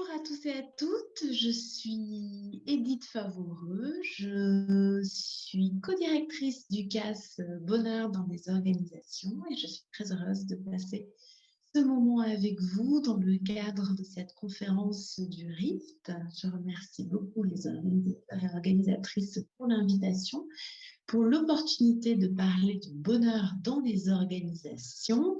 Bonjour à tous et à toutes, je suis Edith Favoreux, je suis co-directrice du CAS Bonheur dans les organisations et je suis très heureuse de passer ce moment avec vous dans le cadre de cette conférence du RIFT. Je remercie beaucoup les organisateurs et organisatrices pour l'invitation, pour l'opportunité de parler du bonheur dans les organisations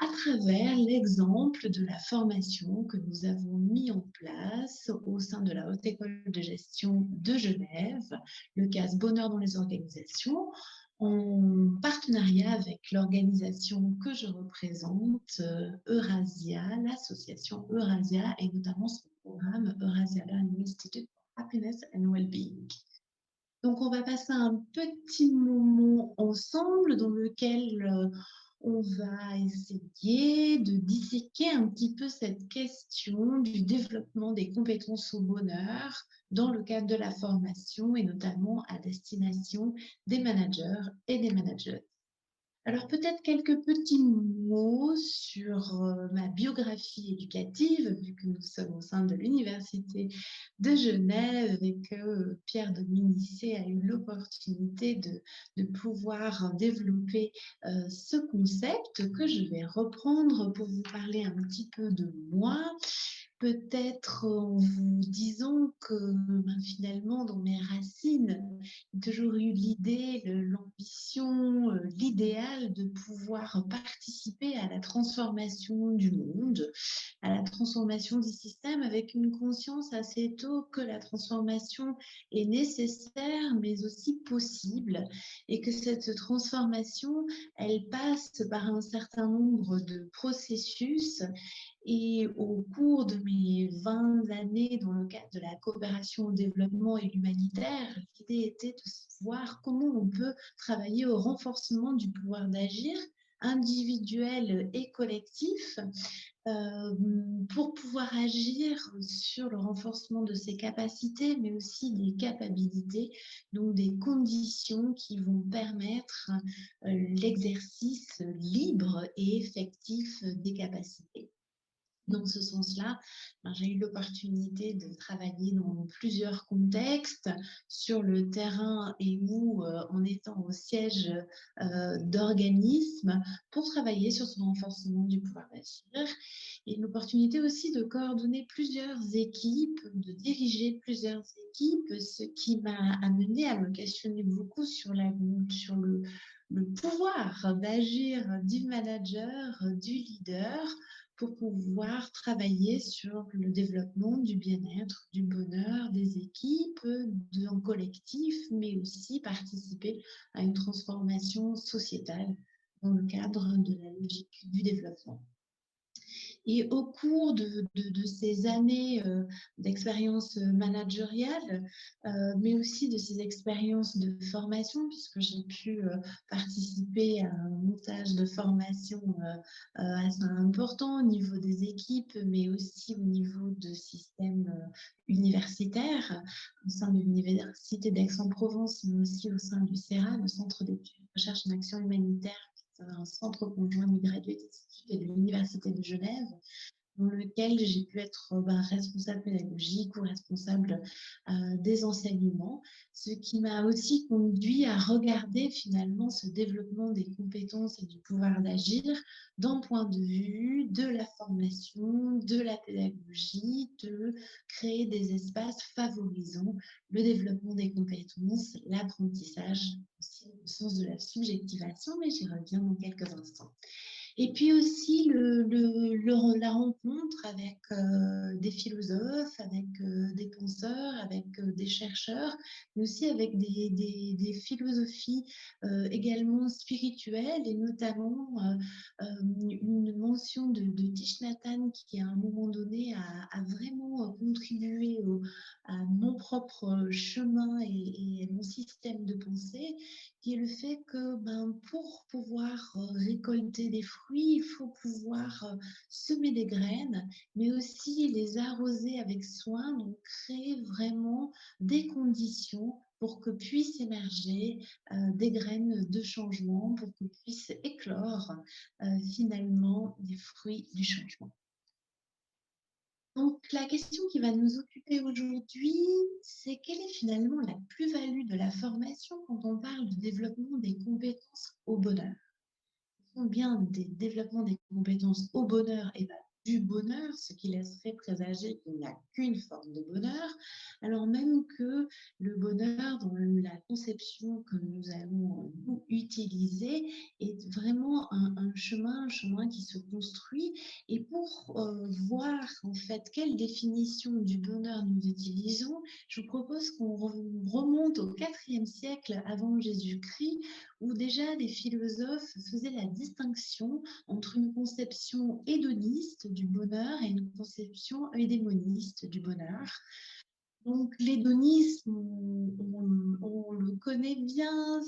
à travers l'exemple de la formation que nous avons mis en place au sein de la Haute École de gestion de Genève, le CAS Bonheur dans les organisations, en partenariat avec l'organisation que je représente, Eurasia, l'association Eurasia, et notamment son programme Eurasia Learning Institute for Happiness and Wellbeing. Donc, on va passer un petit moment ensemble dans lequel on va essayer de disséquer un petit peu cette question du développement des compétences au bonheur dans le cadre de la formation et notamment à destination des managers et des managers. Alors peut-être quelques petits mots sur ma biographie éducative, vu que nous sommes au sein de l'Université de Genève et que Pierre Dominicé a eu l'opportunité de pouvoir développer ce concept que je vais reprendre pour vous parler un petit peu de moi. Peut-être en vous disant que finalement, dans mes racines, j'ai toujours eu l'idée, l'ambition, l'idéal de pouvoir participer à la transformation du monde, à la transformation du système, avec une conscience assez tôt que la transformation est nécessaire, mais aussi possible, et que cette transformation, elle passe par un certain nombre de processus. Et au cours de mes 20 années dans le cadre de la coopération au développement et l'humanitaire, l'idée était de voir comment on peut travailler au renforcement du pouvoir d'agir individuel et collectif euh, pour pouvoir agir sur le renforcement de ses capacités, mais aussi des capacités, donc des conditions qui vont permettre l'exercice libre et effectif des capacités. Dans ce sens-là, j'ai eu l'opportunité de travailler dans plusieurs contextes, sur le terrain et ou en étant au siège d'organismes pour travailler sur ce renforcement du pouvoir d'agir. Et l'opportunité aussi de coordonner plusieurs équipes, de diriger plusieurs équipes, ce qui m'a amené à me questionner beaucoup sur le pouvoir d'agir du manager, du leader, pour pouvoir travailler sur le développement du bien-être, du bonheur des équipes, en collectif, mais aussi participer à une transformation sociétale dans le cadre de la logique du développement. Et au cours de ces années d'expérience managériale, mais aussi de ces expériences de formation, puisque j'ai pu participer à un montage de formation assez important au niveau des équipes, mais aussi au niveau de systèmes universitaires, au sein de l'Université d'Aix-en-Provence, mais aussi au sein du CERA, le Centre d'études, de recherche en action humanitaire, un centre conjoint du Graduate Institute et de l'Université de Genève, dans lequel j'ai pu être responsable pédagogique ou responsable des enseignements, ce qui m'a aussi conduit à regarder finalement ce développement des compétences et du pouvoir d'agir d'un point de vue de la formation, de la pédagogie, de créer des espaces favorisant le développement des compétences, l'apprentissage, aussi au sens de la subjectivation, mais j'y reviens dans quelques instants. Et puis aussi la rencontre avec des philosophes, avec des penseurs, avec des chercheurs, mais aussi avec des philosophies également spirituelles, et notamment une mention de Thich Nhat Hanh qui, à un moment donné, a vraiment contribué à mon propre chemin et mon système de pensée, qui est le fait que pour pouvoir récolter des fruits, il faut pouvoir semer des graines, mais aussi les arroser avec soin, donc créer vraiment des conditions pour que puissent émerger des graines de changement, pour que puissent éclore finalement des fruits du changement. Donc, la question qui va nous occuper aujourd'hui, c'est quelle est finalement la plus-value de la formation quand on parle du développement des compétences au bonheur? Bien des développements des compétences au bonheur et pas du bonheur, ce qui laisserait présager qu'il n'y a qu'une forme de bonheur, alors même que le bonheur, dans la conception que nous allons nous utiliser, est vraiment un chemin qui se construit. Et pour voir en fait quelle définition du bonheur nous utilisons, je vous propose qu'on remonte au IVe siècle avant Jésus-Christ, où déjà les philosophes faisaient la distinction entre une conception hédoniste du bonheur et une conception eudémoniste du bonheur. Donc l'hédonisme, on le connaît bien,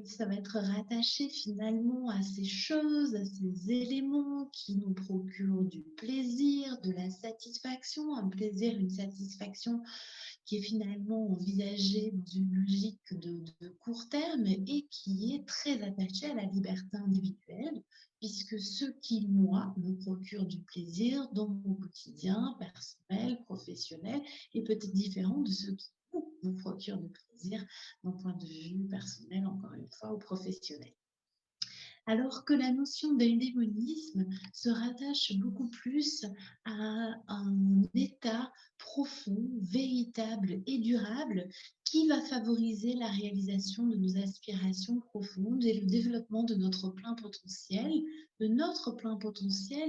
ça va être rattaché finalement à ces choses, à ces éléments qui nous procurent du plaisir, de la satisfaction, un plaisir, une satisfaction qui est finalement envisagée dans une logique de court terme et qui est très attachée à la liberté individuelle, puisque ce qui, moi, me procure du plaisir dans mon quotidien personnel, professionnel, est peut-être différent de ce qui vous procure du plaisir d'un point de vue personnel, encore une fois, ou professionnel. Alors que la notion d'eudémonisme se rattache beaucoup plus à un état profond, véritable et durable qui va favoriser la réalisation de nos aspirations profondes et le développement de notre plein potentiel,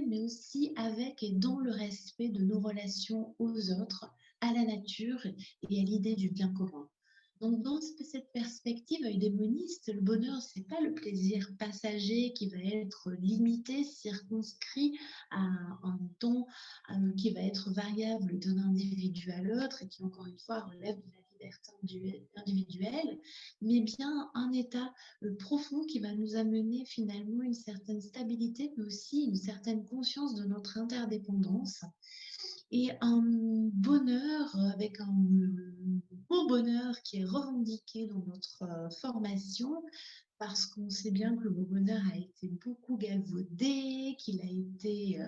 mais aussi avec et dans le respect de nos relations aux autres, à la nature et à l'idée du bien commun. Donc, dans cette perspective eudémoniste, le bonheur, ce n'est pas le plaisir passager qui va être limité, circonscrit à un temps qui va être variable d'un individu à l'autre et qui, encore une fois, relève de la liberté individuelle, mais bien un état profond qui va nous amener finalement une certaine stabilité, mais aussi une certaine conscience de notre interdépendance et un bonheur avec un beau bonheur qui est revendiqué dans notre formation parce qu'on sait bien que le beau bonheur a été beaucoup galvaudé, qu'il a été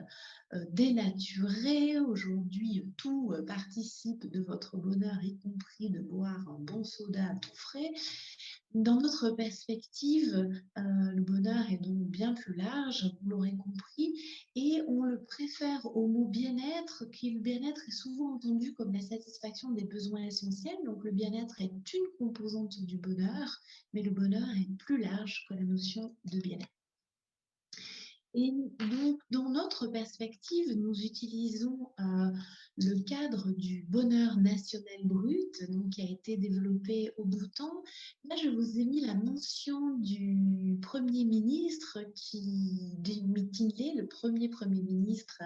dénaturé. Aujourd'hui, tout participe de votre bonheur, y compris de boire un bon soda tout frais. Dans notre perspective, le bonheur est donc bien plus large, vous l'aurez compris, et on le préfère au mot bien-être, qui le bien-être est souvent entendu comme la satisfaction des besoins essentiels. Donc le bien-être est une composante du bonheur, mais le bonheur est plus large que la notion de bien-être. Et donc, dans notre perspective, nous utilisons le cadre du bonheur national brut, donc, qui a été développé au Bhoutan. Là, je vous ai mis la mention du Premier ministre, Tinley, le Premier ministre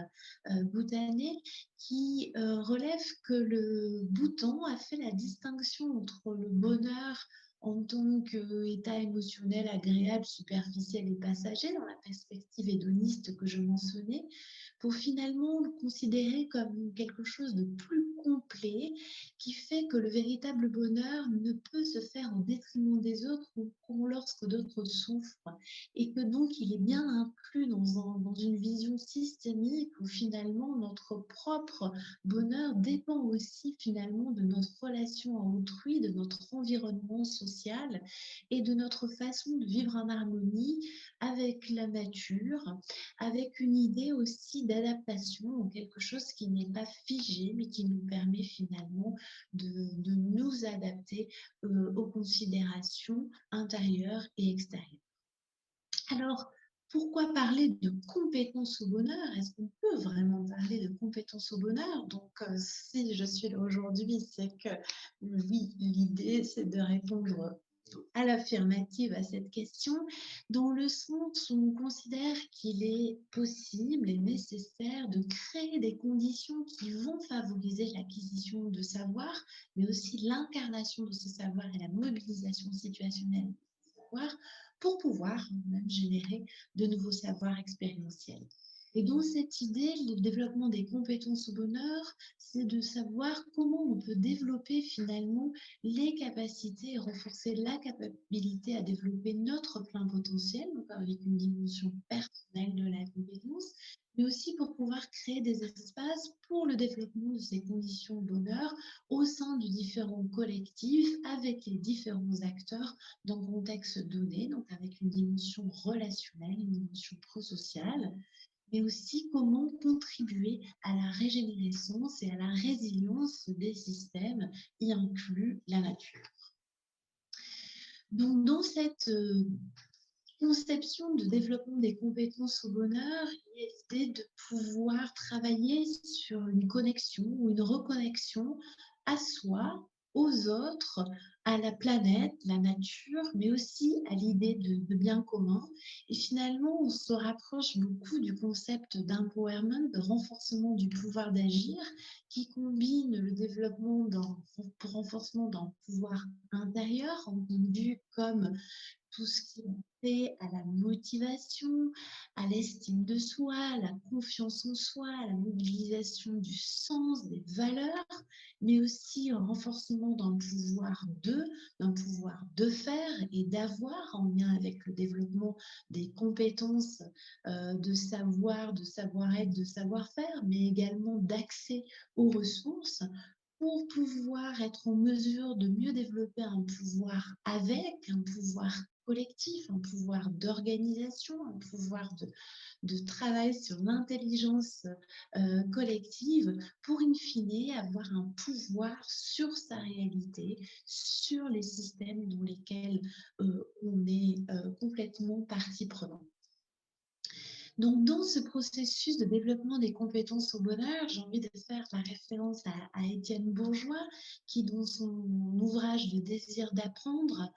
bhoutanais, qui relève que le Bhoutan a fait la distinction entre le bonheur en tant qu'état émotionnel agréable, superficiel et passager, dans la perspective hédoniste que je mentionnais, pour finalement le considérer comme quelque chose de plus complet, qui fait que le véritable bonheur ne peut se faire au détriment des autres ou lorsque d'autres souffrent, et que donc il est bien inclus dans une vision systémique où finalement notre propre bonheur dépend aussi finalement de notre relation à autrui, de notre environnement social et de notre façon de vivre en harmonie avec la nature, avec une idée aussi d'adaptation, quelque chose qui n'est pas figé, mais qui nous permet finalement de nous adapter aux considérations intérieures et extérieures. Alors, pourquoi parler de compétences au bonheur? Est-ce qu'on peut vraiment parler de compétences au bonheur? Donc, si je suis là aujourd'hui, c'est que oui, l'idée, c'est de répondre à l'affirmative à cette question, dans le sens où on considère qu'il est possible et nécessaire de créer des conditions qui vont favoriser l'acquisition de savoir, mais aussi l'incarnation de ce savoir et la mobilisation situationnelle de ce savoir pour pouvoir même générer de nouveaux savoirs expérientiels. Et dans cette idée, le développement des compétences au bonheur, c'est de savoir comment on peut développer finalement les capacités et renforcer la capacité à développer notre plein potentiel, donc avec une dimension personnelle de la compétence, mais aussi pour pouvoir créer des espaces pour le développement de ces conditions de bonheur au sein de différents collectifs avec les différents acteurs dans un contexte donné, donc avec une dimension relationnelle, une dimension prosociale, mais aussi comment contribuer à la régénérescence et à la résilience des systèmes, y inclut la nature. Donc, dans cette conception de développement des compétences au bonheur, il y a l'idée de pouvoir travailler sur une connexion ou une reconnexion à soi, aux autres, à la planète, la nature, mais aussi à l'idée de bien commun. Et finalement, on se rapproche beaucoup du concept d'empowerment, de renforcement du pouvoir d'agir, qui combine le développement pour renforcement d'un pouvoir intérieur, entendu comme tout ce qui est fait à la motivation, à l'estime de soi, à la confiance en soi, à la mobilisation du sens, des valeurs, mais aussi un renforcement d'un pouvoir de faire et d'avoir en lien avec le développement des compétences de savoir, de savoir-être, de savoir-faire, mais également d'accès aux ressources pour pouvoir être en mesure de mieux développer un pouvoir avec, un pouvoir collectif, un pouvoir d'organisation, un pouvoir de travail sur l'intelligence collective pour, in fine, avoir un pouvoir sur sa réalité, sur les systèmes dans lesquels on est complètement partie prenante. Donc, dans ce processus de développement des compétences au bonheur, j'ai envie de faire la référence à Étienne Bourgeois, qui, dans son ouvrage Le désir d'apprendre,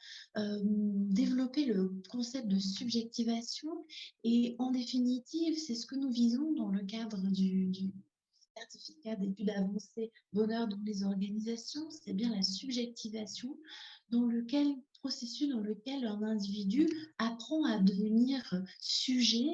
développait le concept de subjectivation. Et en définitive, c'est ce que nous visons dans le cadre du certificat d'études avancées bonheur dans les organisations, c'est bien la subjectivation, processus dans lequel un individu apprend à devenir sujet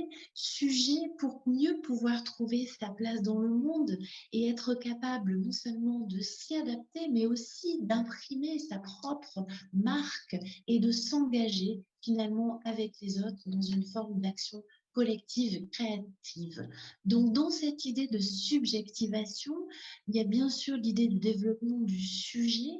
pour mieux pouvoir trouver sa place dans le monde et être capable non seulement de s'y adapter, mais aussi d'imprimer sa propre marque et de s'engager finalement avec les autres dans une forme d'action collective créative. Donc, dans cette idée de subjectivation, il y a bien sûr l'idée du développement du sujet,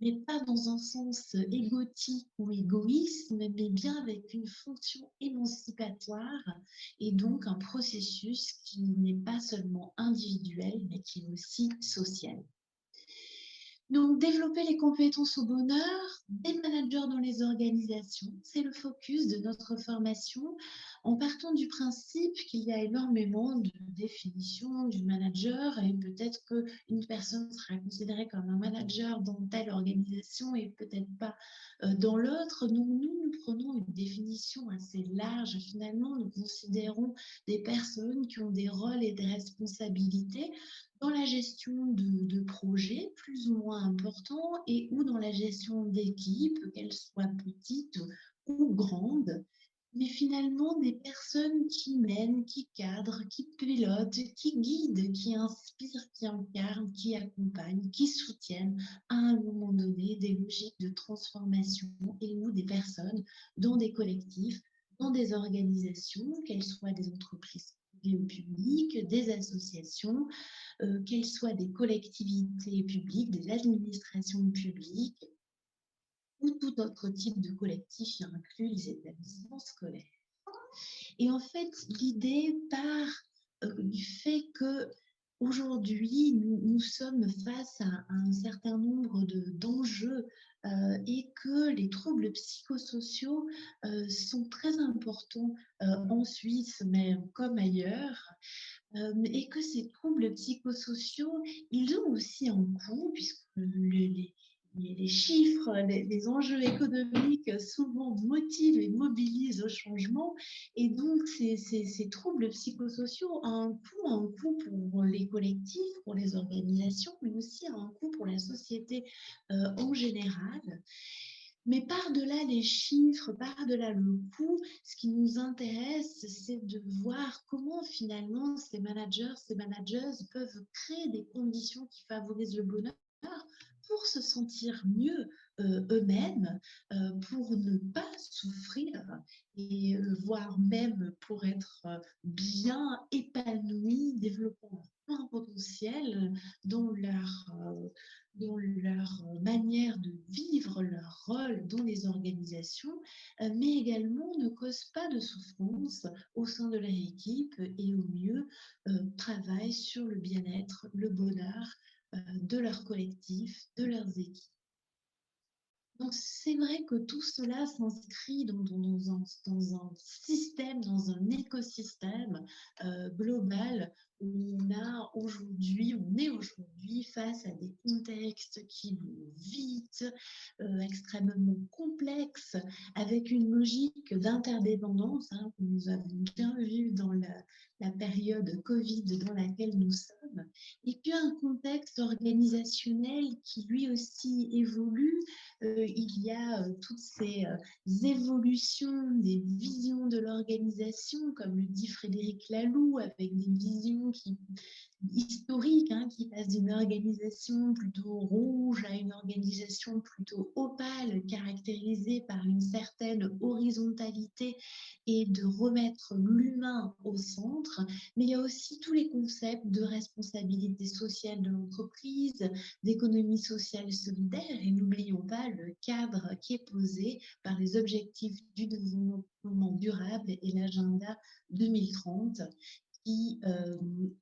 mais pas dans un sens égotique ou égoïsme, mais bien avec une fonction émancipatoire et donc un processus qui n'est pas seulement individuel, mais qui est aussi social. Donc, développer les compétences au bonheur des managers dans les organisations, c'est le focus de notre formation, en partant du principe qu'il y a énormément de définitions du manager et peut-être qu'une personne sera considérée comme un manager dans telle organisation et peut-être pas dans l'autre. Donc, nous prenons une définition assez large. Finalement, nous considérons des personnes qui ont des rôles et des responsabilités dans la gestion de projets plus ou moins importants et ou dans la gestion d'équipes, qu'elles soient petites ou grandes, mais finalement des personnes qui mènent, qui cadrent, qui pilotent, qui guident, qui inspirent, qui incarnent, qui accompagnent, qui soutiennent à un moment donné des logiques de transformation et ou des personnes dans des collectifs, dans des organisations, qu'elles soient des entreprises privées ou publiques, des associations, qu'elles soient des collectivités publiques, des administrations publiques ou tout autre type de collectif, y inclut les établissements scolaires. Et en fait, l'idée part du fait que aujourd'hui, nous sommes face à un certain nombre d'enjeux et que les troubles psychosociaux sont très importants en Suisse, mais comme ailleurs, et que ces troubles psychosociaux, ils ont aussi un coût, puisque les chiffres, les enjeux économiques souvent motivent et mobilisent au changement. Et donc, ces troubles psychosociaux ont un coût pour les collectifs, pour les organisations, mais aussi un coût pour la société en général. Mais par-delà les chiffres, par-delà le coût, ce qui nous intéresse, c'est de voir comment finalement ces managers, ces manageuses peuvent créer des conditions qui favorisent le bonheur pour se sentir mieux eux-mêmes, pour ne pas souffrir et voire même pour être bien épanouis, développant un potentiel dans dans leur manière de vivre leur rôle dans les organisations, mais également ne causent pas de souffrance au sein de leur équipe et au mieux travaillent sur le bien-être, le bonheur de leur collectif, de leurs équipes. Donc, c'est vrai que tout cela s'inscrit dans un système, dans un écosystème global où on est aujourd'hui face à des contextes qui vont vite, extrêmement complexes, avec une logique d'interdépendance hein, que nous avons bien vu dans la période Covid dans laquelle nous sommes, et puis un contexte organisationnel qui lui aussi évolue. Il y a toutes ces évolutions des visions de l'organisation, comme le dit Frédéric Laloux, avec des visions historiques hein, qui passent d'une organisation plutôt rouge à une organisation plutôt opale, caractérisée par une certaine horizontalité et de remettre l'humain au centre. Mais il y a aussi tous les concepts de responsabilité sociale de l'entreprise, d'économie sociale solidaire, et n'oublions pas le cadre qui est posé par les objectifs du développement durable et l'agenda 2030 qui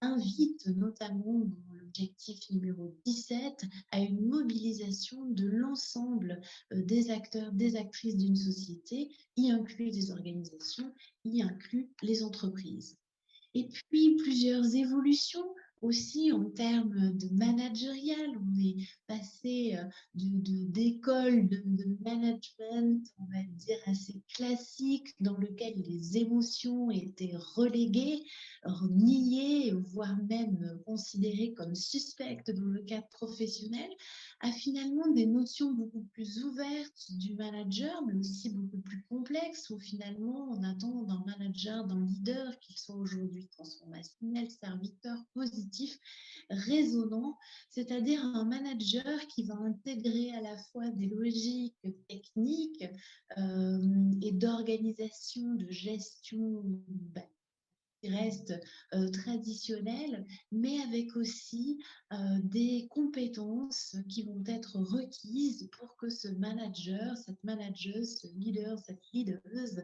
invite notamment dans l'objectif numéro 17 à une mobilisation de l'ensemble des acteurs, des actrices d'une société, y inclut les organisations, y inclut les entreprises. Et puis, plusieurs évolutions aussi en termes de managérial. On est passé d'écoles de management, on va dire, assez classiques, dans lequel les émotions étaient reléguées, niées, voire même considérées comme suspectes dans le cadre professionnel, à finalement des notions beaucoup plus ouvertes du manager, mais aussi beaucoup plus complexes, où finalement on attend d'un manager, d'un leader, qu'il soit aujourd'hui transformationnel, serviteur, positif, raisonnant, c'est-à-dire un manager qui va intégrer à la fois des logiques techniques et d'organisation, de gestion qui reste traditionnel, mais avec aussi des compétences qui vont être requises pour que ce manager, cette manageuse, ce leader, cette leaduse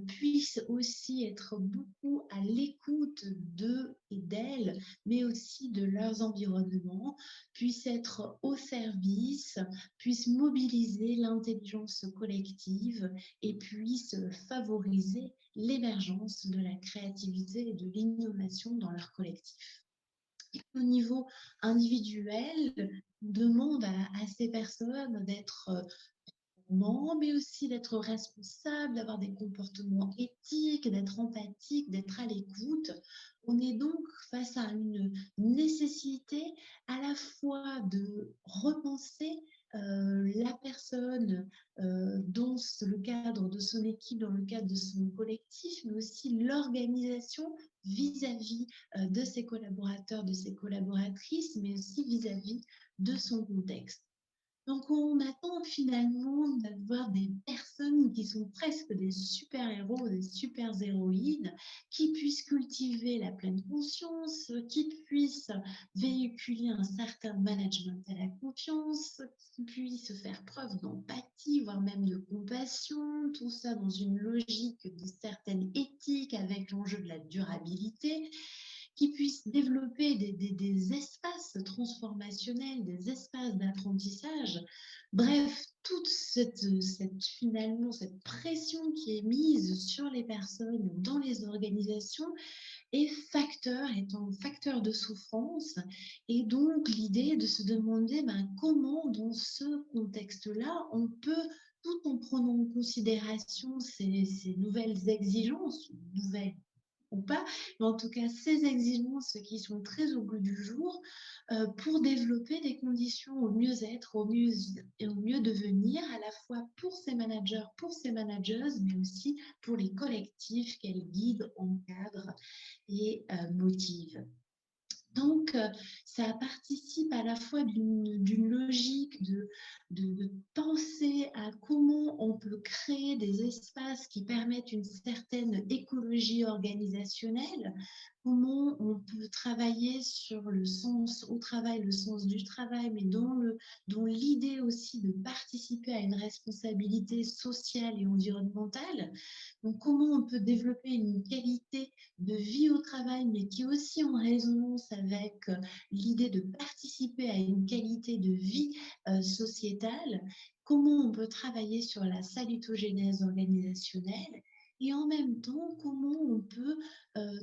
puisse aussi être beaucoup à l'écoute d'eux et d'elles, mais aussi de leurs environnements, puisse être au service, puisse mobiliser l'intelligence collective et puisse favoriser l'émergence de la créativité et de l'innovation dans leur collectif. Et au niveau individuel, on demande à ces personnes d'être mais aussi d'être responsable, d'avoir des comportements éthiques, d'être empathique, d'être à l'écoute. On est donc face à une nécessité à la fois de repenser la personne dans le cadre de son équipe, dans le cadre de son collectif, mais aussi l'organisation vis-à-vis de ses collaborateurs, de ses collaboratrices, mais aussi vis-à-vis de son contexte. Donc, on attend finalement d'avoir des personnes qui sont presque des super-héros, des super-héroïnes, qui puissent cultiver la pleine conscience, qui puissent véhiculer un certain management à la confiance, qui puissent faire preuve d'empathie, voire même de compassion, tout ça dans une logique de certaine éthique avec l'enjeu de la durabilité, qui puissent développer des espaces transformationnels, des espaces d'apprentissage. Bref, toute finalement cette pression qui est mise sur les personnes dans les organisations est un facteur de souffrance. Et donc, l'idée de se demander comment, dans ce contexte-là, on peut, tout en prenant en considération ces nouvelles exigences, nouvelles ou pas, mais en tout cas ces exigences qui sont très au goût du jour pour développer des conditions au mieux-être, au mieux et au mieux devenir, à la fois pour ces managers, pour ces managers, mais aussi pour les collectifs qu'elles guident, encadrent et motivent. Donc, ça participe à la fois d'une logique de penser à comment on peut créer des espaces qui permettent une certaine écologie organisationnelle, comment on peut travailler sur le sens au travail, le sens du travail, mais dont l'idée aussi de participer à une responsabilité sociale et environnementale. Donc, comment on peut développer une qualité de vie au travail, mais qui est aussi en résonance avec l'idée de participer à une qualité de vie sociétale, comment on peut travailler sur la salutogénèse organisationnelle et en même temps, comment on peut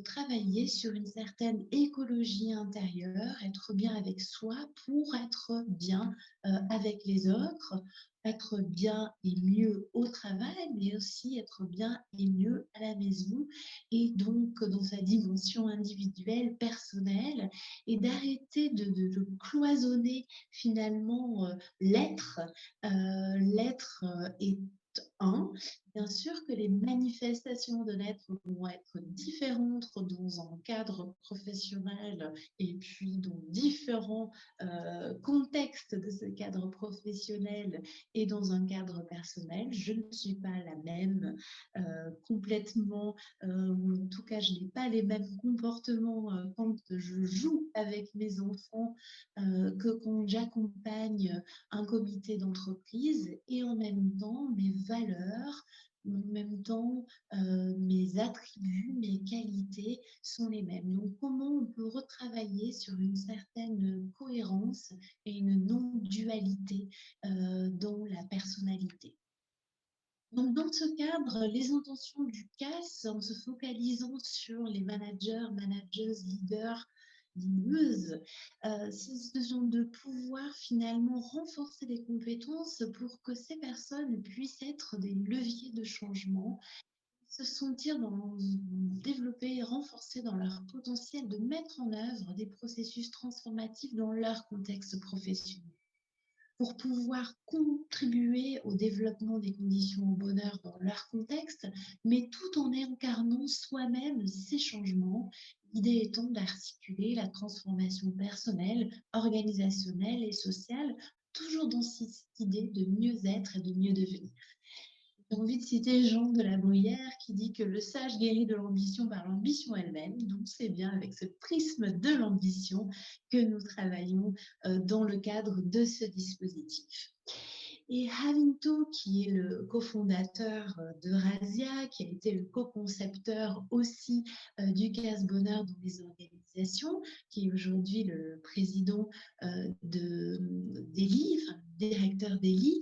travailler sur une certaine écologie intérieure, être bien avec soi pour être bien avec les autres, être bien et mieux au travail, mais aussi être bien et mieux à la maison et donc dans sa dimension individuelle, personnelle, et d'arrêter de cloisonner finalement l'être. L'être est un. Bien sûr que les manifestations de l'être vont être différentes dans un cadre professionnel et puis dans différents contextes de ce cadre professionnel et dans un cadre personnel. Je ne suis pas la même complètement ou en tout cas, je n'ai pas les mêmes comportements quand je joue avec mes enfants que quand j'accompagne un comité d'entreprise et en même temps, mes valeurs, en même temps, mes attributs, mes qualités sont les mêmes. Donc, comment on peut retravailler sur une certaine cohérence et une non-dualité dans la personnalité. Donc, dans ce cadre, les intentions du CAS, en se focalisant sur les managers, manageuses, leaders, leaders, ce sont de pouvoir finalement renforcer les compétences pour que ces personnes puissent être des leviers de changement, se sentir développer et renforcer dans leur potentiel de mettre en œuvre des processus transformatifs dans leur contexte professionnel pour pouvoir contribuer au développement des conditions au bonheur dans leur contexte, mais tout en incarnant soi-même ces changements, l'idée étant d'articuler la transformation personnelle, organisationnelle et sociale, toujours dans cette idée de mieux-être et de mieux devenir. J'ai envie de citer Jean de la Bruyère qui dit que le sage guérit de l'ambition par l'ambition elle-même. Donc, c'est bien avec ce prisme de l'ambition que nous travaillons dans le cadre de ce dispositif. Et Havinto, qui est le cofondateur de Razia, qui a été le co-concepteur aussi du Casse-Bonheur dans les organisations, qui est aujourd'hui le président d'Eli, enfin, directeur d'Eli,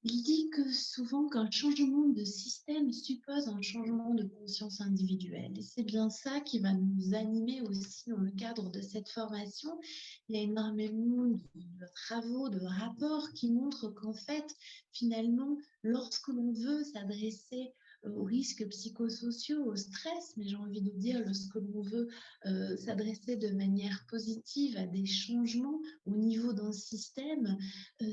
il dit que souvent qu'un changement de système suppose un changement de conscience individuelle. Et c'est bien ça qui va nous animer aussi dans le cadre de cette formation. Il y a énormément de travaux, de rapports qui montrent qu'en fait, finalement, lorsque l'on veut s'adresser aux risques psychosociaux, au stress, mais j'ai envie de dire lorsque l'on veut s'adresser de manière positive à des changements au niveau d'un système,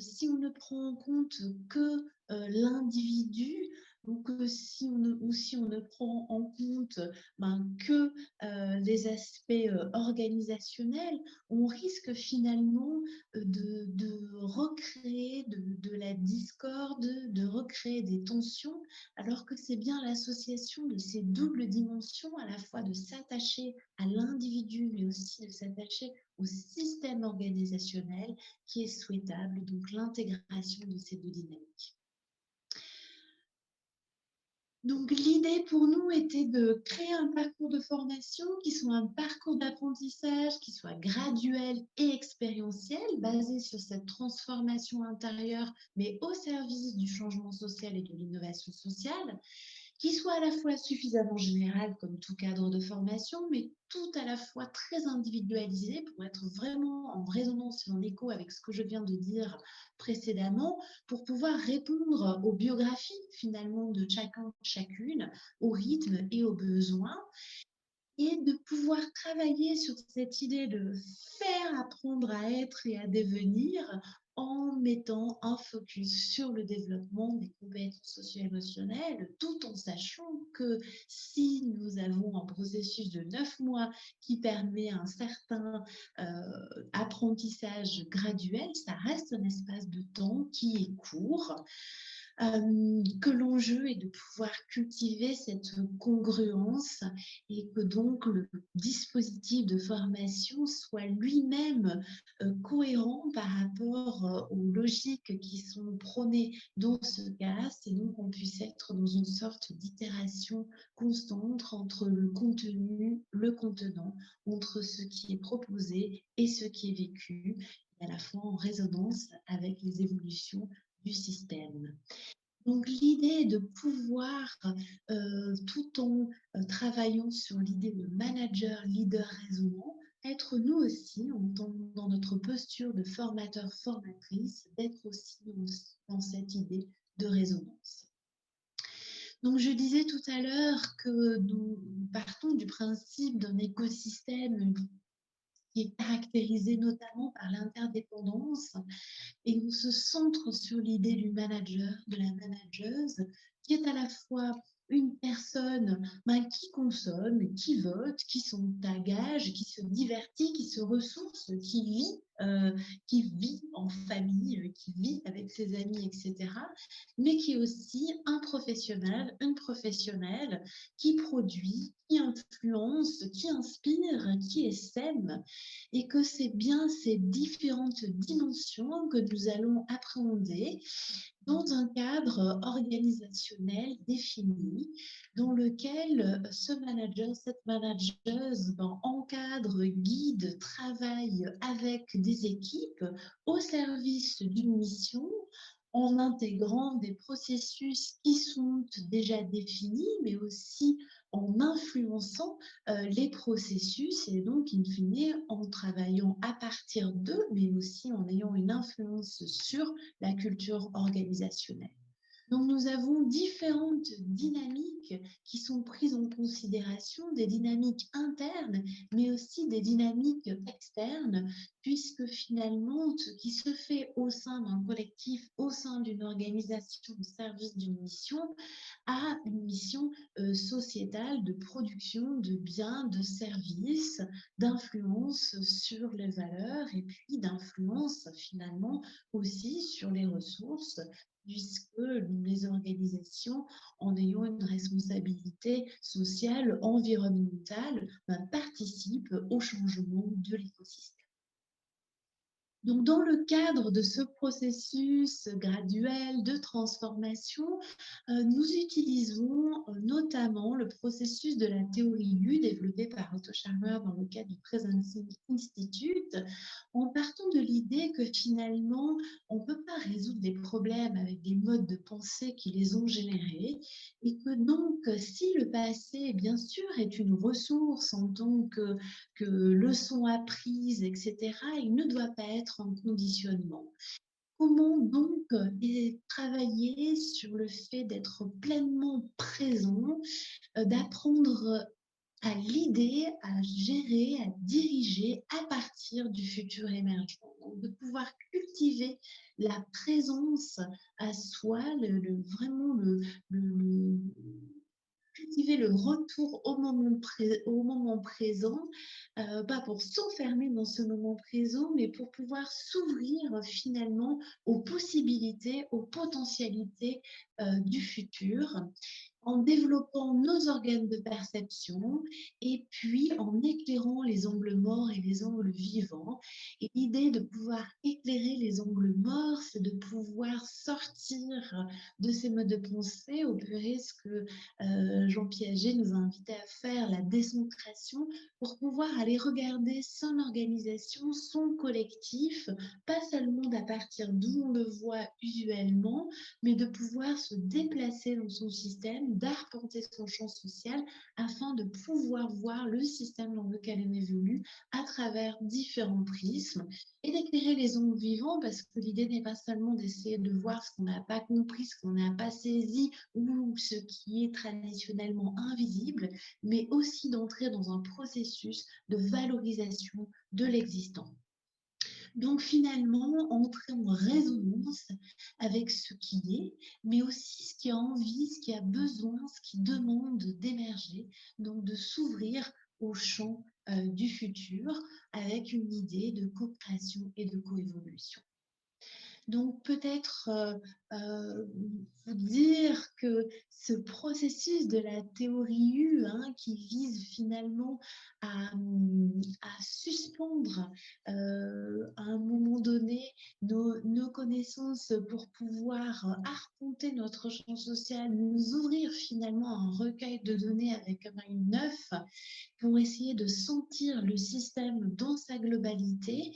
si on ne prend en compte que l'individu, donc si on ne prend en compte que les aspects organisationnels, on risque finalement de recréer de la discorde, de recréer des tensions, alors que c'est bien l'association de ces doubles dimensions, à la fois de s'attacher à l'individu, mais aussi de s'attacher au système organisationnel qui est souhaitable, donc l'intégration de ces deux dynamiques. Donc l'idée pour nous était de créer un parcours de formation qui soit un parcours d'apprentissage, qui soit graduel et expérientiel, basé sur cette transformation intérieure, mais au service du changement social et de l'innovation sociale, qui soit à la fois suffisamment général comme tout cadre de formation, mais tout à la fois très individualisé pour être vraiment en résonance et en écho avec ce que je viens de dire précédemment, pour pouvoir répondre aux biographies finalement de chacun, chacune, au rythme et aux besoins. et de pouvoir travailler sur cette idée de faire apprendre à être et à devenir en mettant un focus sur le développement des compétences socio-émotionnelles, tout en sachant que si nous avons un processus de 9 mois qui permet un certain apprentissage graduel, ça reste un espace de temps qui est court, que l'enjeu est de pouvoir cultiver cette congruence et que donc le dispositif de formation soit lui-même cohérent par rapport aux logiques qui sont prônées dans ce cas, et donc qu'on puisse être dans une sorte d'itération constante entre le contenu, le contenant, entre ce qui est proposé et ce qui est vécu, et à la fois en résonance avec les évolutions du système. Donc l'idée de pouvoir, tout en travaillant sur l'idée de manager, leader, raisonnant, être nous aussi, dans notre posture de formateur, formatrice, d'être aussi dans cette idée de résonance. Donc je disais tout à l'heure que nous partons du principe d'un écosystème qui est caractérisé notamment par l'interdépendance, et on se centre sur l'idée du manager, de la manageuse, qui est à la fois une personne qui consomme, qui vote, qui s'engage, qui se divertit, qui se ressource, qui vit en famille, qui vit avec ses amis, etc. Mais qui est aussi un professionnel, une professionnelle qui produit, qui influence, qui inspire, qui sème, et que c'est bien ces différentes dimensions que nous allons appréhender dans un cadre organisationnel défini, dans lequel ce manager, cette manageuse encadre, guide, travaille avec des équipes au service d'une mission, en intégrant des processus qui sont déjà définis, mais aussi en influençant les processus, et donc, in fine, en travaillant à partir d'eux, mais aussi en ayant une influence sur la culture organisationnelle. Donc, nous avons différentes dynamiques qui sont prises en considération, des dynamiques internes, mais aussi des dynamiques externes, puisque finalement, ce qui se fait au sein d'un collectif, au sein d'une organisation au service d'une mission, a une mission sociétale de production de biens, de services, d'influence sur les valeurs et puis d'influence finalement aussi sur les ressources, puisque les organisations, en ayant une responsabilité sociale, environnementale, participent au changement de l'écosystème. Donc, dans le cadre de ce processus graduel de transformation, nous utilisons notamment le processus de la théorie U développé par Otto Scharmer dans le cadre du Presencing Institute, en partant de l'idée que finalement, on ne peut pas résoudre des problèmes avec des modes de pensée qui les ont générés, et que donc, si le passé, bien sûr, est une ressource en tant que leçon apprise, etc., il ne doit pas être un conditionnement. Comment donc travailler sur le fait d'être pleinement présent, d'apprendre à l'idée, à gérer, à diriger à partir du futur émergent. Donc, de pouvoir cultiver la présence à soi, vraiment cultiver le retour au moment présent, pas pour s'enfermer dans ce moment présent, mais pour pouvoir s'ouvrir finalement aux possibilités, aux potentialités du futur, en développant nos organes de perception et puis en éclairant les angles morts et les angles vivants. Et l'idée de pouvoir éclairer les angles morts, c'est de pouvoir sortir de ces modes de pensée, opérer ce que Jean Piaget nous a invité à faire, la décentration, pour pouvoir aller regarder son organisation, son collectif, pas seulement à partir d'où on le voit usuellement, mais de pouvoir se déplacer dans son système, d'arpenter son champ social afin de pouvoir voir le système dans lequel on évolue à travers différents prismes et d'éclairer les ondes vivantes, parce que l'idée n'est pas seulement d'essayer de voir ce qu'on n'a pas compris, ce qu'on n'a pas saisi ou ce qui est traditionnellement invisible, mais aussi d'entrer dans un processus de valorisation de l'existant. Donc finalement, entrer en résonance avec ce qui est, mais aussi ce qui a envie, ce qui a besoin, ce qui demande d'émerger, donc de s'ouvrir au champ du futur avec une idée de co-création et de coévolution. Donc peut-être vous dire que ce processus de la théorie U, qui vise finalement à suspendre à un moment donné nos connaissances pour pouvoir arpenter notre champ social, nous ouvrir finalement un recueil de données avec un œil neuf pour essayer de sentir le système dans sa globalité,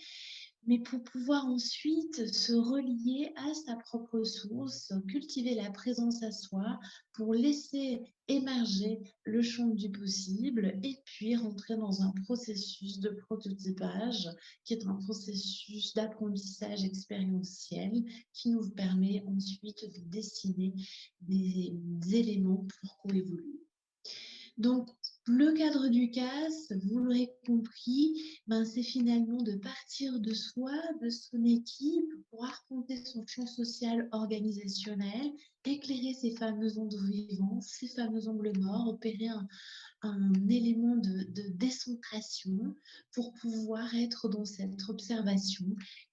mais pour pouvoir ensuite se relier à sa propre source, cultiver la présence à soi, pour laisser émerger le champ du possible et puis rentrer dans un processus de prototypage qui est un processus d'apprentissage expérientiel qui nous permet ensuite de dessiner des éléments pour coévoluer. Donc, le cadre du CAS, vous l'aurez compris, c'est finalement de partir de soi, de son équipe, pour arpenter son champ social organisationnel, éclairer ces fameux ondes vivantes, ces fameux angles morts, opérer un élément de décentration pour pouvoir être dans cette observation.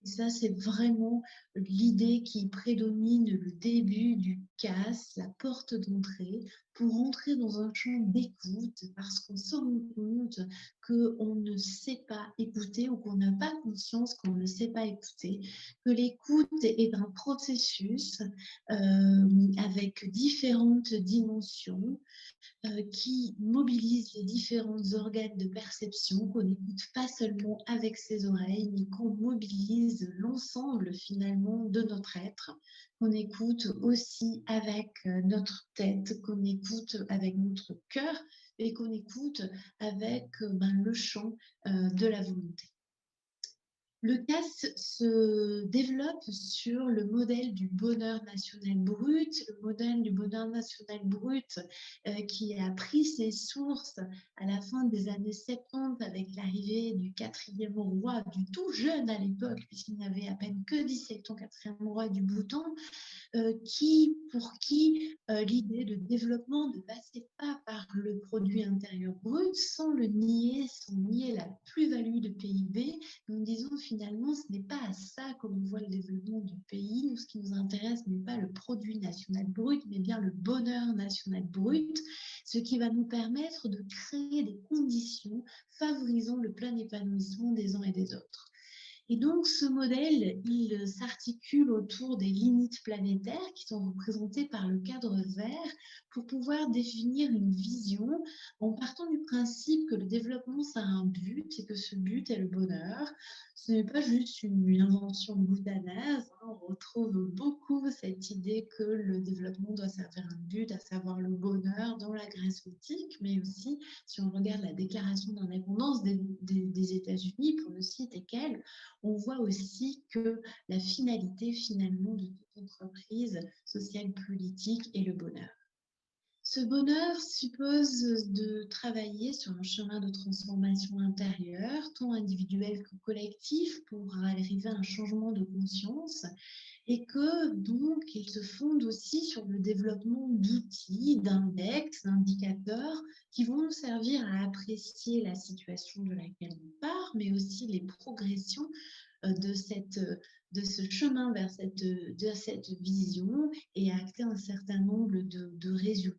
Et ça, c'est vraiment l'idée qui prédomine le début du CAS, la porte d'entrée, pour entrer dans un champ d'écoute, parce qu'on se rend compte qu'on ne sait pas écouter ou qu'on n'a pas conscience qu'on ne sait pas écouter, que l'écoute est un processus avec différentes dimensions, qui mobilise les différents organes de perception, qu'on n'écoute pas seulement avec ses oreilles, mais qu'on mobilise l'ensemble finalement de notre être, qu'on écoute aussi avec notre tête, qu'on écoute avec notre cœur et qu'on écoute avec le champ de la volonté. Le CAS se développe sur le modèle du bonheur national brut, le modèle du bonheur national brut qui a pris ses sources à la fin des années 70 avec l'arrivée du quatrième roi, du tout jeune à l'époque, puisqu'il n'avait à peine que 17 ans, quatrième roi du Bhoutan, pour qui l'idée de développement ne passait pas par le produit intérieur brut, sans le nier, sans nier la plus-value de PIB. Nous disons finalement, ce n'est pas à ça qu'on voit le développement du pays. Nous, ce qui nous intéresse n'est pas le produit national brut, mais bien le bonheur national brut, ce qui va nous permettre de créer des conditions favorisant le plein épanouissement des uns et des autres. Et donc, ce modèle, il s'articule autour des limites planétaires qui sont représentées par le cadre vert pour pouvoir définir une vision en partant du principe que le développement, ça a un but et que ce but est le bonheur. Ce n'est pas juste une invention bhoutanaise. On retrouve beaucoup cette idée que le développement doit servir un but, à savoir le bonheur dans la Grèce antique, mais aussi, si on regarde la déclaration d'indépendance des États-Unis, pour ne citer qu'elle, on voit aussi que la finalité finalement de toute entreprise sociale politique est le bonheur. Ce bonheur suppose de travailler sur un chemin de transformation intérieure, tant individuel que collectif, pour arriver à un changement de conscience, et que donc il se fonde aussi sur le développement d'outils, d'index, d'indicateurs qui vont nous servir à apprécier la situation de laquelle on part, mais aussi les progressions de ce chemin vers cette vision et acter un certain nombre de résultats.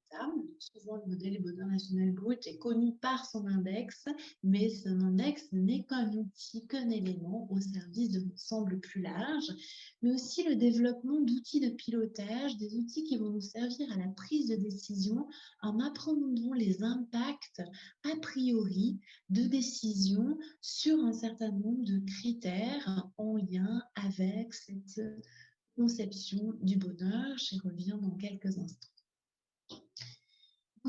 Souvent, le modèle bonheur national brut est connu par son index, mais son index n'est qu'un outil, qu'un élément au service d'un ensemble plus large, mais aussi le développement d'outils de pilotage, des outils qui vont nous servir à la prise de décision en apprenant les impacts a priori de décision sur un certain nombre de critères en lien avec cette conception du bonheur. J'y reviens dans quelques instants.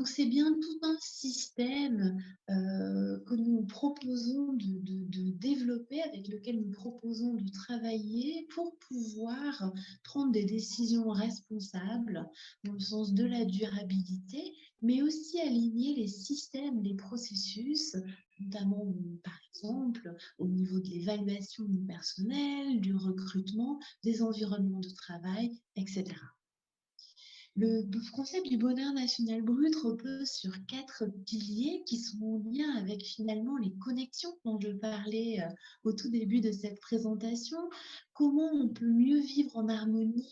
Donc, c'est bien tout un système que nous proposons de développer, avec lequel nous proposons de travailler pour pouvoir prendre des décisions responsables dans le sens de la durabilité, mais aussi aligner les systèmes, les processus, notamment par exemple au niveau de l'évaluation du personnel, du recrutement, des environnements de travail, etc. Le concept du bonheur national brut repose sur 4 piliers qui sont en lien avec finalement les connexions dont je parlais au tout début de cette présentation. Comment on peut mieux vivre en harmonie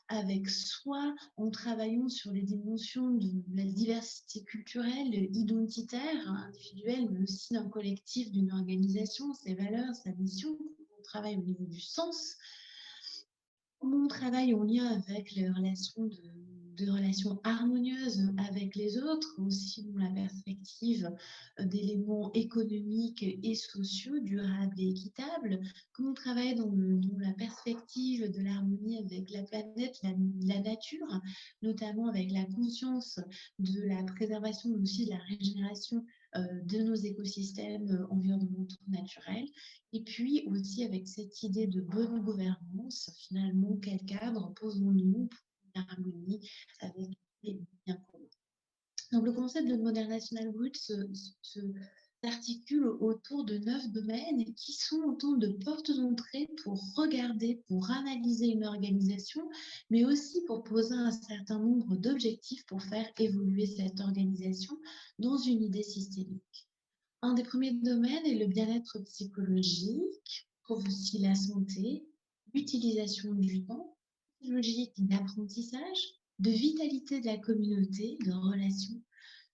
avec soi en travaillant sur les dimensions de la diversité culturelle, identitaire, individuelle, mais aussi d'un collectif, d'une organisation, ses valeurs, sa mission. On travaille au niveau du sens. Comment on travaille en lien avec les relations de relations harmonieuses avec les autres, aussi dans la perspective d'éléments économiques et sociaux, durables et équitables. Comment on travaille dans la perspective de l'harmonie avec la planète, la nature, notamment avec la conscience de la préservation, mais aussi de la régénération de nos écosystèmes environnementaux naturels. Et puis aussi avec cette idée de bonne gouvernance, finalement, quel cadre posons-nous pour une harmonie avec les biens communs. Donc le concept de modèle national brut s'articule autour de 9 domaines qui sont autant de portes d'entrée pour regarder, pour analyser une organisation, mais aussi pour poser un certain nombre d'objectifs pour faire évoluer cette organisation dans une idée systémique. Un des premiers domaines est le bien-être psychologique, trouve aussi la santé, l'utilisation du temps, logique d'apprentissage, de vitalité de la communauté, de relations,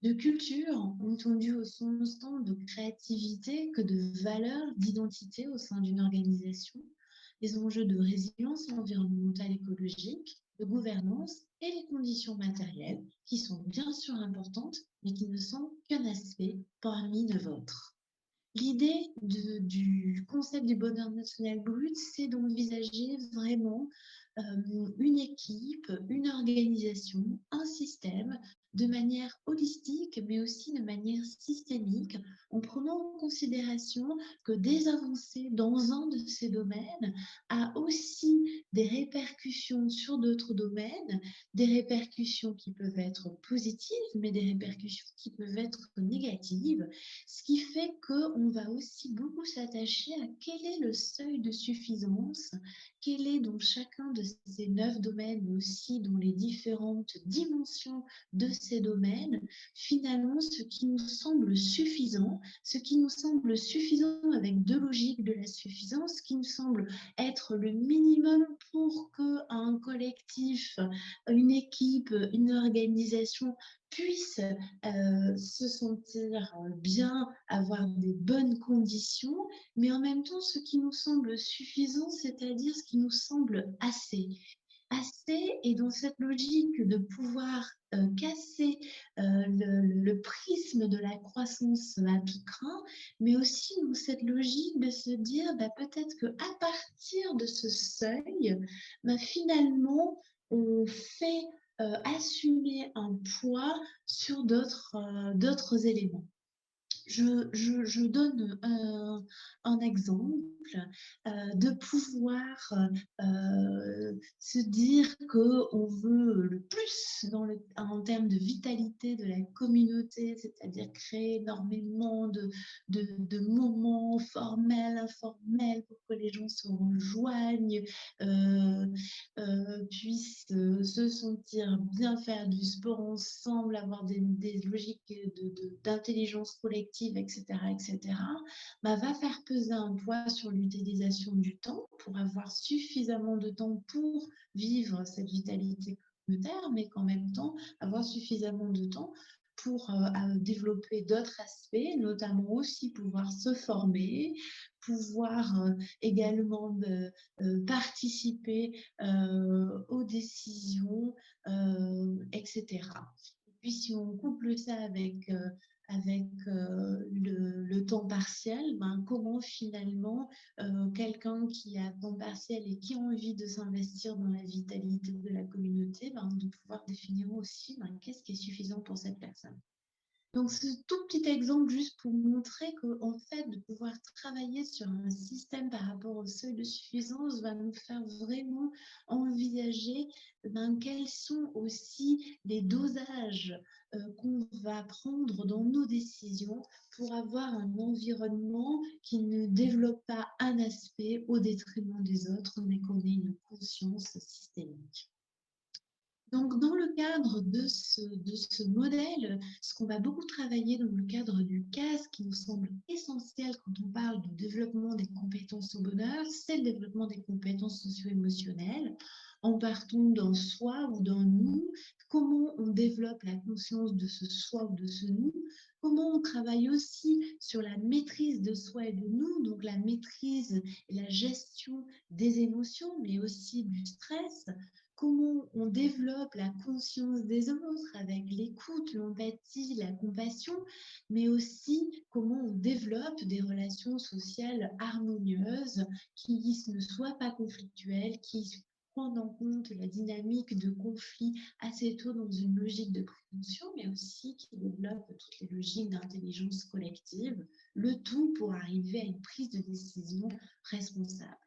de culture, entendu au sens tant de créativité que de valeur, d'identité au sein d'une organisation, les enjeux de résilience environnementale écologique, de gouvernance et les conditions matérielles qui sont bien sûr importantes, mais qui ne sont qu'un aspect parmi de vôtres. L'idée du concept du bonheur national brut, c'est d'envisager vraiment une équipe, une organisation, un système de manière holistique, mais aussi de manière systémique, en prenant en considération que des avancées dans un de ces domaines a aussi des répercussions sur d'autres domaines, des répercussions qui peuvent être positives, mais des répercussions qui peuvent être négatives, ce qui fait qu'on va aussi beaucoup s'attacher à quel est le seuil de suffisance, quel est dans chacun de ces 9 domaines, mais aussi dans les différentes dimensions de ces domaines, finalement ce qui nous semble suffisant, ce qui nous semble suffisant avec deux logiques de la suffisance, ce qui nous semble être le minimum pour qu'un collectif, une équipe, une organisation puisse se sentir bien, avoir des bonnes conditions, mais en même temps ce qui nous semble suffisant, c'est-à-dire ce qui nous semble assez. Assez, et dans cette logique de pouvoir casser le prisme de la croissance à tout crin, mais aussi dans cette logique de se dire peut-être qu'à partir de ce seuil, finalement, on fait assumer un poids sur d'autres éléments. Je donne un exemple de pouvoir se dire qu'on veut le plus en termes de vitalité de la communauté, c'est-à-dire créer énormément de moments formels, informels pour que les gens se rejoignent, puissent se sentir bien, faire du sport ensemble, avoir des logiques d'intelligence collective, etc., etc., va faire peser un poids sur l'utilisation du temps pour avoir suffisamment de temps pour vivre cette vitalité communautaire, mais qu'en même temps, avoir suffisamment de temps pour développer d'autres aspects, notamment aussi pouvoir se former, pouvoir également participer aux décisions, etc. Et puis si on couple ça avec le temps partiel, ben, comment finalement quelqu'un qui a temps partiel et qui a envie de s'investir dans la vitalité de la communauté, ben, de pouvoir définir aussi ben, qu'est-ce qui est suffisant pour cette personne. Donc, ce tout petit exemple juste pour montrer qu'en fait, de pouvoir travailler sur un système par rapport au seuil de suffisance va nous faire vraiment envisager ben, quels sont aussi les dosages qu'on va prendre dans nos décisions pour avoir un environnement qui ne développe pas un aspect au détriment des autres, mais qu'on ait une conscience systémique. Donc, dans le cadre de ce modèle, ce qu'on va beaucoup travailler dans le cadre du CAS, qui nous semble essentiel quand on parle du développement des compétences au bonheur, c'est le développement des compétences socio-émotionnelles, en partant d'un soi ou d'un nous, comment on développe la conscience de ce soi ou de ce nous, comment on travaille aussi sur la maîtrise de soi et de nous, donc la maîtrise et la gestion des émotions, mais aussi du stress, comment on développe la conscience des autres avec l'écoute, l'empathie, la compassion, mais aussi comment on développe des relations sociales harmonieuses qui ne soient pas conflictuelles, qui prennent en compte la dynamique de conflit assez tôt dans une logique de prévention, mais aussi qui développent toutes les logiques d'intelligence collective, le tout pour arriver à une prise de décision responsable.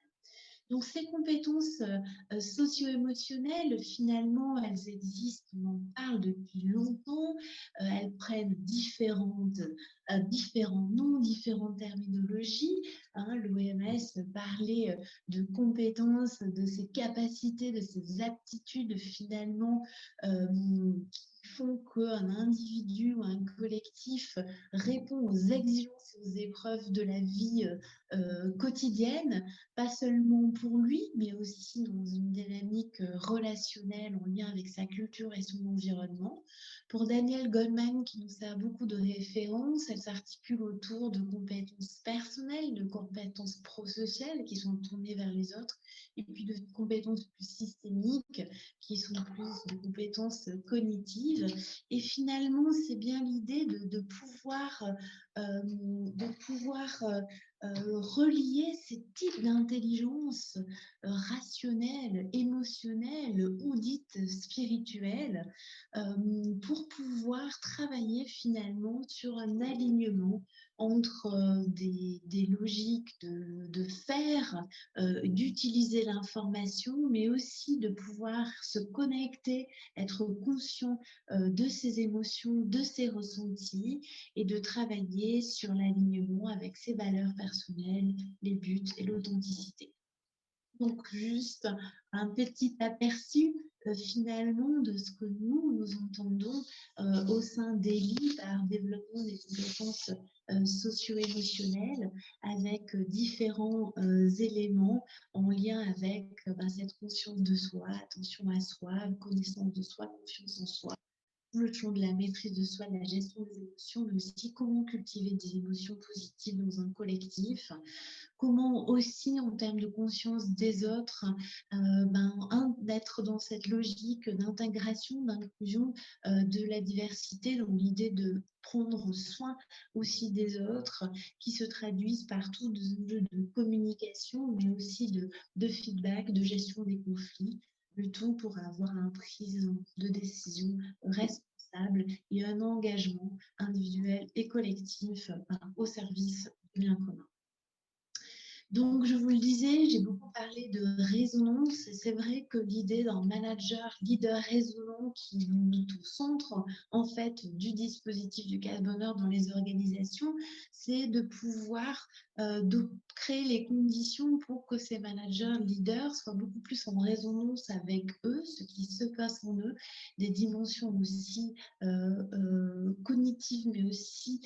Donc, ces compétences socio-émotionnelles, finalement, elles existent, on en parle depuis longtemps, elles prennent différents noms, différentes terminologies. Hein, l'OMS parlait de compétences, de ses capacités, de ses aptitudes, finalement, qui font qu'un individu ou un collectif répond aux exigences et aux épreuves de la vie quotidienne, pas seulement pour lui, mais aussi dans une dynamique relationnelle en lien avec sa culture et son environnement. Pour Danielle Goleman, qui nous sert beaucoup de références, elle s'articule autour de compétences personnelles, de compétences prosociales qui sont tournées vers les autres, et puis de compétences plus systémiques qui sont plus de compétences cognitives. Et finalement, c'est bien l'idée de pouvoir relier ces types d'intelligence rationnelle, émotionnelle ou dite spirituelle pour pouvoir travailler finalement sur un alignement entre des logiques de faire, d'utiliser l'information, mais aussi de pouvoir se connecter, être conscient de ses émotions, de ses ressentis et de travailler sur l'alignement avec ses valeurs personnelles, les buts et l'authenticité. Donc, juste un petit aperçu finalement de ce que nous entendons au sein d'ELI par développement des compétences socio-émotionnelles avec différents éléments en lien avec cette conscience de soi, attention à soi, connaissance de soi, confiance en soi, le champ de la maîtrise de soi, de la gestion des émotions, mais aussi comment cultiver des émotions positives dans un collectif, comment aussi en termes de conscience des autres, d'être dans cette logique d'intégration, d'inclusion de la diversité, dans l'idée de prendre soin aussi des autres, qui se traduisent par tout de communication, mais aussi de feedback, de gestion des conflits, le tout pour avoir une prise de décision responsable et un engagement individuel et collectif au service du bien commun. Donc, je vous le disais, j'ai beaucoup parlé de résonance et c'est vrai que l'idée d'un manager leader résonant qui est au centre en fait du dispositif du casse-bonheur dans les organisations, c'est de pouvoir de créer les conditions pour que ces managers leaders soient beaucoup plus en résonance avec eux, ce qui se passe en eux, des dimensions aussi cognitives, mais aussi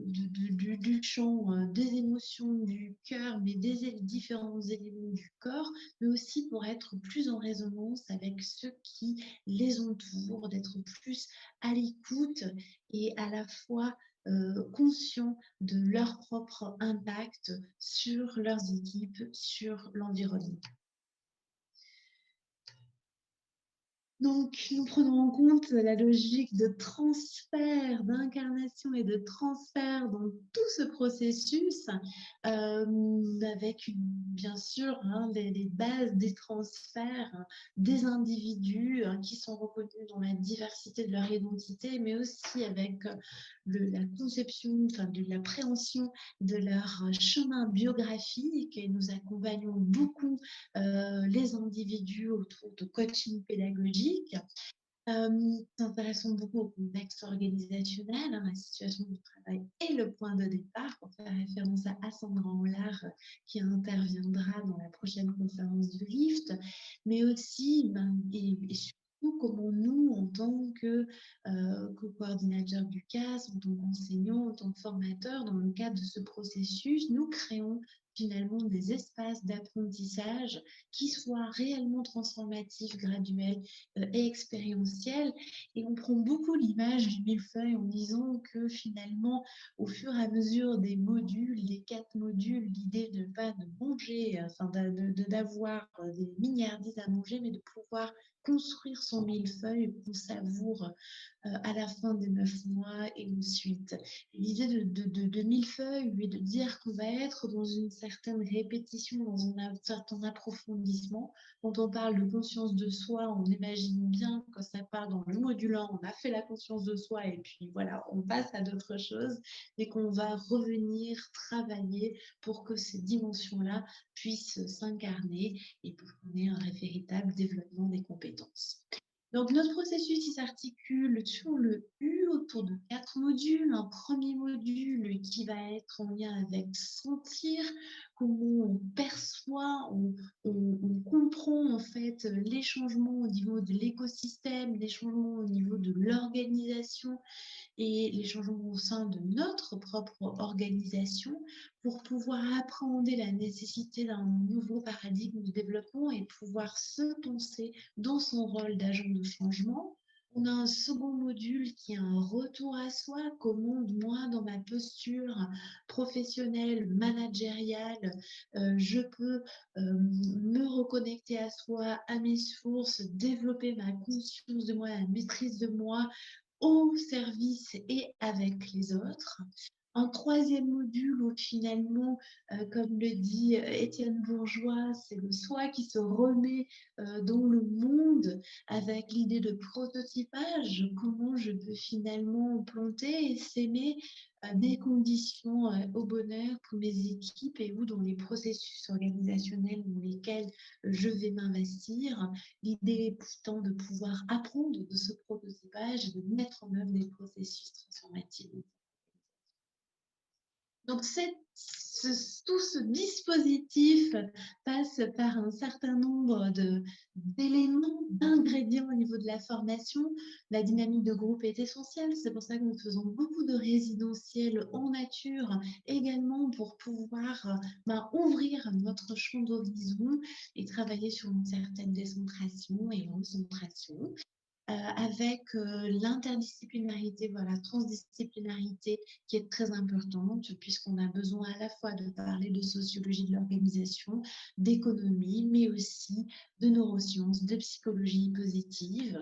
du champ des émotions, du cœur, mais des différents éléments du corps, mais aussi pour être plus en résonance avec ceux qui les entourent, d'être plus à l'écoute et à la fois conscients de leur propre impact sur leurs équipes, sur l'environnement. Donc, nous prenons en compte la logique de transfert, d'incarnation et de transfert dans tout ce processus, avec bien sûr les bases des transferts des individus qui sont reconnus dans la diversité de leur identité, mais aussi avec la conception, enfin, de l'appréhension de leur chemin biographique. Et nous accompagnons beaucoup les individus autour de coaching pédagogique. Nous nous intéressons beaucoup au contexte organisationnel, la situation du travail est le point de départ, pour faire référence à Sandra Hollard qui interviendra dans la prochaine conférence du RIFT, mais aussi et surtout comment nous, en tant que co-coordinateur du CAS, en tant qu'enseignants, en tant que formateurs, dans le cadre de ce processus, nous créons finalement des espaces d'apprentissage qui soient réellement transformatifs, graduels et expérientiel. Et on prend beaucoup l'image du millefeuille en disant que finalement, au fur et à mesure des modules, les 4 modules, l'idée de pas de manger, enfin d'avoir des milliardises à manger, mais de pouvoir construire son millefeuille qu'on savoure à la fin des 9 mois et ensuite. L'idée de millefeuille, lui, de dire qu'on va être dans une certaine répétition, dans un certain approfondissement. Quand on parle de conscience de soi, on imagine bien que ça part dans le module 1, on a fait la conscience de soi et puis voilà, on passe à d'autres choses, et qu'on va revenir travailler pour que ces dimensions-là puissent s'incarner et pour qu'on ait un véritable développement des compétences. Donc, notre processus il s'articule sur le U autour de 4 modules. Un premier module qui va être en lien avec sentir, comment on perçoit, on comprend en fait les changements au niveau de l'écosystème, les changements au niveau de l'organisation et les changements au sein de notre propre organisation pour pouvoir appréhender la nécessité d'un nouveau paradigme de développement et pouvoir se penser dans son rôle d'agent de changement. On a un second module qui est un retour à soi, comment moi, dans ma posture professionnelle, managériale, je peux me reconnecter à soi, à mes sources, développer ma conscience de moi, la maîtrise de moi, au service et avec les autres. Un troisième module où finalement, comme le dit Étienne Bourgeois, c'est le soi qui se remet dans le monde avec l'idée de prototypage, comment je peux finalement planter et s'aimer des conditions au bonheur pour mes équipes et ou dans les processus organisationnels dans lesquels je vais m'investir. L'idée étant de pouvoir apprendre de ce prototypage et de mettre en œuvre des processus transformatifs. Donc, tout ce dispositif passe par un certain nombre d'éléments, d'ingrédients au niveau de la formation. La dynamique de groupe est essentielle. C'est pour ça que nous faisons beaucoup de résidentiels en nature également pour pouvoir ouvrir notre champ d'horizon et travailler sur une certaine décentration et recentration. Avec l'interdisciplinarité, voilà, transdisciplinarité qui est très importante puisqu'on a besoin à la fois de parler de sociologie de l'organisation, d'économie, mais aussi de neurosciences, de psychologie positive,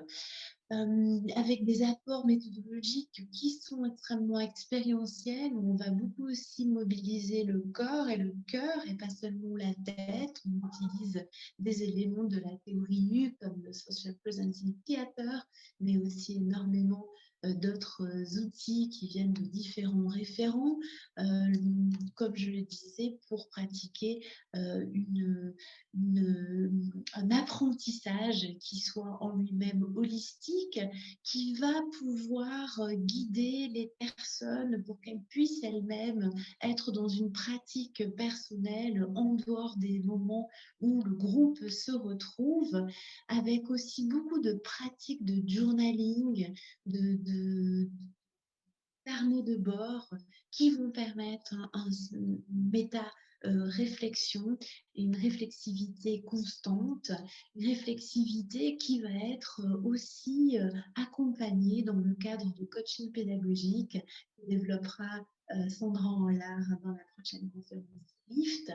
avec des apports méthodologiques qui sont extrêmement expérientiels, où on va beaucoup aussi mobiliser le corps et le cœur et pas seulement la tête. On utilise des éléments de la théorie U comme le Social Presenting Theater, mais aussi énormément d'autres outils qui viennent de différents référents, comme je le disais, pour pratiquer un apprentissage qui soit en lui-même holistique, qui va pouvoir guider les personnes pour qu'elles puissent elles-mêmes être dans une pratique personnelle en dehors des moments où le groupe se retrouve, avec aussi beaucoup de pratiques de journaling, de carnet de bord qui vont permettre une méta-réflexion et une réflexivité constante, une réflexivité qui va être aussi accompagnée dans le cadre de coaching pédagogique que développera Sandra Hollard dans la prochaine conférence LIFT,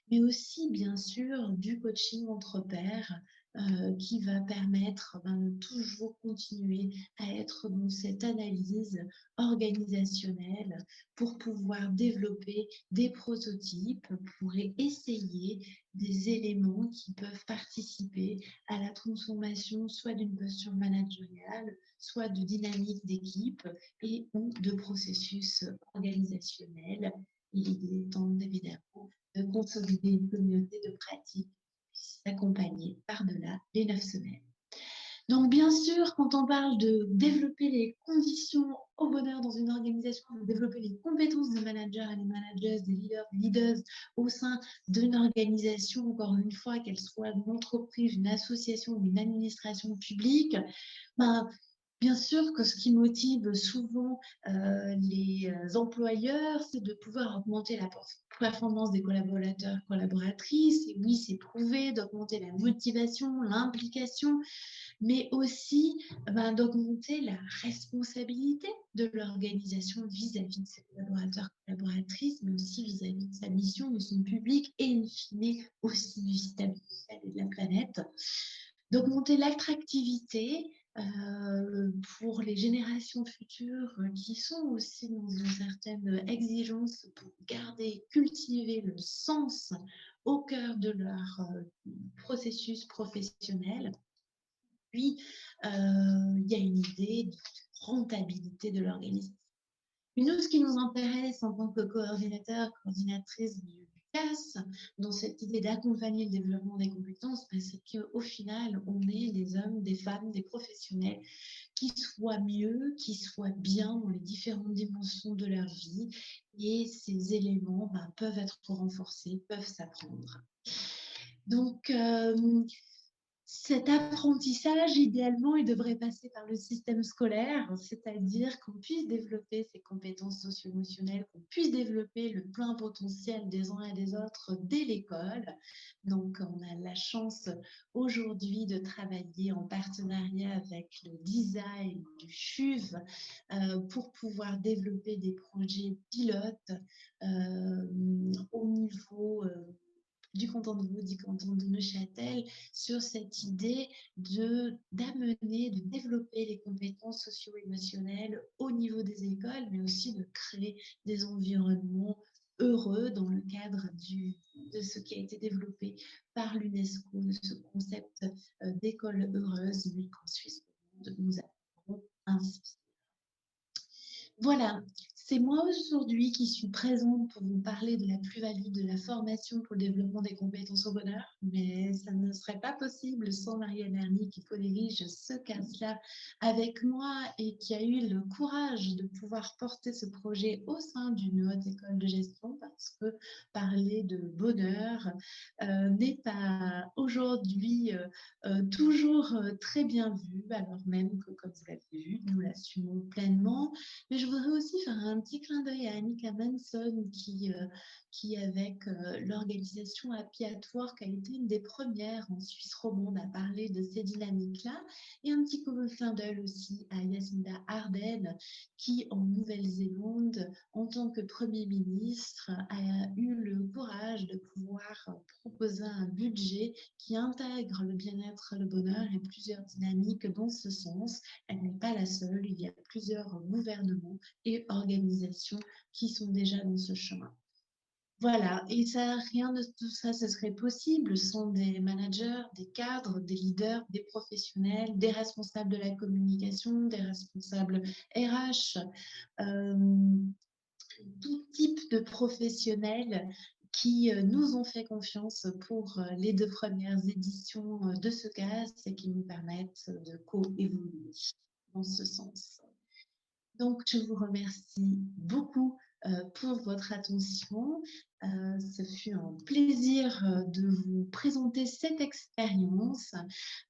mais aussi bien sûr du coaching entre pairs qui va permettre de toujours continuer à être dans cette analyse organisationnelle pour pouvoir développer des prototypes, pour essayer des éléments qui peuvent participer à la transformation soit d'une posture managériale, soit de dynamique d'équipe et ou de processus organisationnels. L'idée étant évidemment de consolider une communauté de pratiques accompagner par-delà les 9 semaines. Donc, bien sûr, quand on parle de développer les conditions au bonheur dans une organisation, de développer les compétences des managers et des managers, des leaders au sein d'une organisation, encore une fois, qu'elle soit une entreprise, une association ou une administration publique, bien sûr que ce qui motive souvent les employeurs, c'est de pouvoir augmenter la performance des collaborateurs, collaboratrices. Et oui, c'est prouvé d'augmenter la motivation, l'implication, mais aussi d'augmenter la responsabilité de l'organisation vis-à-vis de ses collaborateurs, collaboratrices, mais aussi vis-à-vis de sa mission, de son public et in fine aussi du système social et de la planète. D'augmenter l'attractivité pour les générations futures qui sont aussi dans une certaine exigence pour garder, cultiver le sens au cœur de leur processus professionnel. Puis, il y a une idée de rentabilité de l'organisation. Et nous, ce qui nous intéresse en tant que coordinateur, coordinatrice du CAS, dans cette idée d'accompagner le développement des compétences, c'est qu'au final, on est des hommes, des femmes, des professionnels qui soient mieux, qui soient bien dans les différentes dimensions de leur vie. Et ces éléments peuvent être renforcés, peuvent s'apprendre. Donc, cet apprentissage, idéalement, il devrait passer par le système scolaire, c'est-à-dire qu'on puisse développer ces compétences socio-émotionnelles, qu'on puisse développer le plein potentiel des uns et des autres dès l'école. Donc, on a la chance aujourd'hui de travailler en partenariat avec le design du CHUV pour pouvoir développer des projets pilotes au niveau du canton de Vaud, du canton de Neuchâtel, sur cette idée d'amener, de développer les compétences socio-émotionnelles au niveau des écoles, mais aussi de créer des environnements heureux dans le cadre de ce qui a été développé par l'UNESCO, de ce concept d'école heureuse, mais qu'en Suisse nous avons inspiré. Voilà, c'est moi aujourd'hui qui suis présente pour vous parler de la plus-value de la formation pour le développement des compétences au bonheur, mais ça ne serait pas possible sans Marianne Herny qui co-dirige ce CAS-là avec moi et qui a eu le courage de pouvoir porter ce projet au sein d'une haute école de gestion, parce que parler de bonheur n'est pas aujourd'hui toujours très bien vu, alors même que, comme vous l'avez vu, nous l'assumons pleinement. Mais je voudrais aussi faire un petit clin d'œil à Annika Manson qui avec l'organisation Happy at Work, a été une des premières en Suisse romande à parler de ces dynamiques-là. Et un petit clin d'œil aussi à Jacinda Ardern qui, en Nouvelle-Zélande, en tant que Premier ministre, a eu le courage de pouvoir proposer un budget qui intègre le bien-être, le bonheur et plusieurs dynamiques dans ce sens. Elle n'est pas la seule, il y a plusieurs gouvernements et organisations qui sont déjà dans ce chemin. Voilà, et ça, rien de tout ça, ce serait possible sans des managers, des cadres, des leaders, des professionnels, des responsables de la communication, des responsables RH, tout type de professionnels qui nous ont fait confiance pour les 2 premières éditions de ce CAS et qui nous permettent de co-évoluer dans ce sens. Donc, je vous remercie beaucoup pour votre attention. Ce fut un plaisir de vous présenter cette expérience.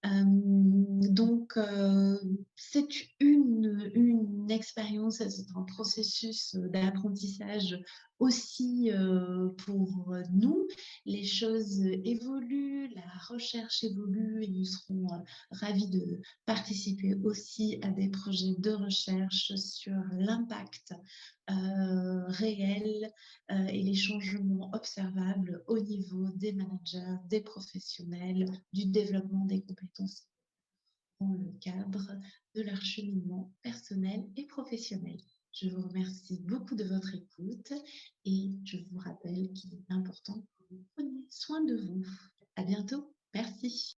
Donc, c'est une expérience, c'est un processus d'apprentissage aussi pour nous. Les choses évoluent, la recherche évolue et nous serons ravis de participer aussi à des projets de recherche sur l'impact réel et les changements observables au niveau des managers, des professionnels, du développement des compétences dans le cadre de leur cheminement personnel et professionnel. Je vous remercie beaucoup de votre écoute et je vous rappelle qu'il est important que vous preniez soin de vous. À bientôt. Merci.